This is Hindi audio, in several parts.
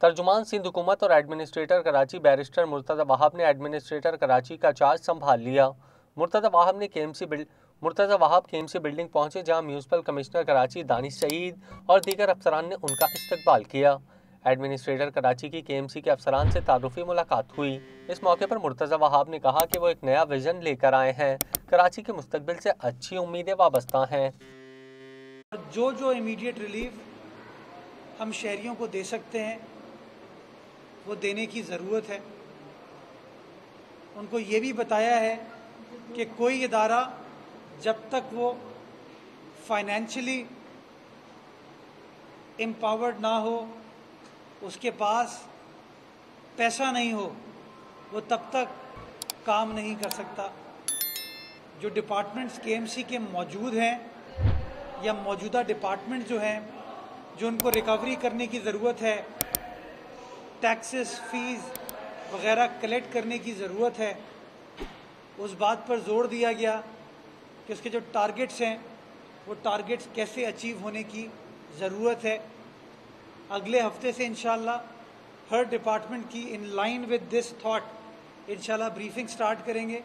तर्जुमान सिंध हुकूमत और एडमिनिस्ट्रेटर कराची बैरिस्टर मुर्तज़ा वहाब ने एडमिनिस्ट्रेटर कराची का चार्ज संभाल लिया। मुर्तज़ा वहाब केएमसी बिल्डिंग पहुंचे, जहां म्यूनिसिपल कमिश्नर कराची दानिश सईद और दीगर अफसरान ने उनका इस्तकबाल किया। एडमिनिस्ट्रेटर कराची की केएमसी के अफसरान से तारुफी मुलाकात हुई। इस मौके पर मुर्तज़ा वहाब ने कहा कि वो एक नया विजन लेकर आए हैं। कराची के मुस्तकबिल से अच्छी उम्मीदें वाबस्ता हैं। जो इमीडिएट रिलीफ हम शहरियों को दे सकते हैं वो देने की ज़रूरत है। उनको ये भी बताया है कि कोई इदारा जब तक वो फाइनेंशियली एम्पावर्ड ना हो, उसके पास पैसा नहीं हो, वो तब तक काम नहीं कर सकता। जो डिपार्टमेंट्स केएमसी के मौजूद हैं या मौजूदा डिपार्टमेंट जो हैं, जो उनको रिकवरी करने की ज़रूरत है, टैक्सेस, फीस वगैरह कलेक्ट करने की ज़रूरत है, उस बात पर जोर दिया गया कि उसके जो टारगेट्स हैं वो टारगेट्स कैसे अचीव होने की ज़रूरत है। अगले हफ्ते से इंशाल्लाह हर डिपार्टमेंट की in line with this thought इंशाल्लाह ब्रीफिंग स्टार्ट करेंगे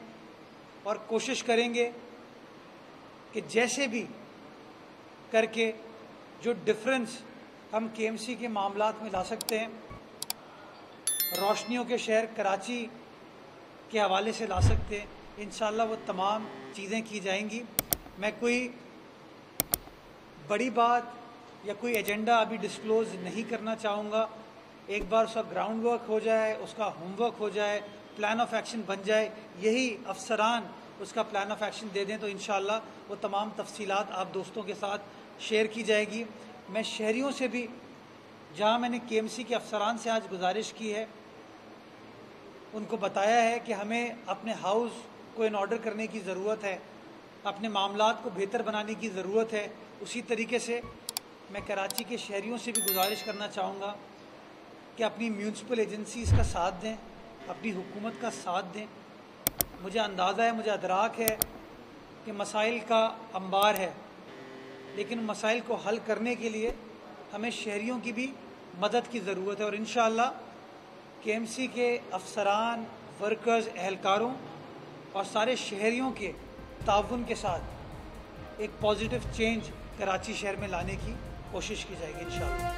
और कोशिश करेंगे कि जैसे भी करके जो डिफरेंस हम केएमसी के मामलात में ला सकते हैं, रोशनियों के शहर कराची के हवाले से ला सकते हैं, इंशाल्लाह वो तमाम चीज़ें की जाएंगी। मैं कोई बड़ी बात या कोई एजेंडा अभी डिस्क्लोज़ नहीं करना चाहूँगा। एक बार उसका ग्राउंड वर्क हो जाए, उसका होमवर्क हो जाए, प्लान ऑफ एक्शन बन जाए, यही अफसरान उसका प्लान ऑफ एक्शन दे दें तो इंशाल्लाह वो तमाम तफसीलात आप दोस्तों के साथ शेयर की जाएगी। मैं शहरियों से भी, जहाँ मैंने केएमसी के अफसरान से आज गुजारिश की है, उनको बताया है कि हमें अपने हाउस को इन ऑर्डर करने की ज़रूरत है, अपने मामलात को बेहतर बनाने की ज़रूरत है। उसी तरीके से मैं कराची के शहरियों से भी गुजारिश करना चाहूँगा कि अपनी म्यूनसिपल एजेंसीज़ का साथ दें, अपनी हुकूमत का साथ दें। मुझे अंदाज़ा है, मुझे अदराक है कि मसाइल का अंबार है, लेकिन मसाइल को हल करने के लिए हमें शहरियों की भी मदद की ज़रूरत है। और इंशाअल्लाह केएमसी के अफसरान, वर्कर्स, एहलकारों और सारे शहरियों के ताउन के साथ एक पॉजिटिव चेंज कराची शहर में लाने की कोशिश की जाएगी इंशाअल्लाह।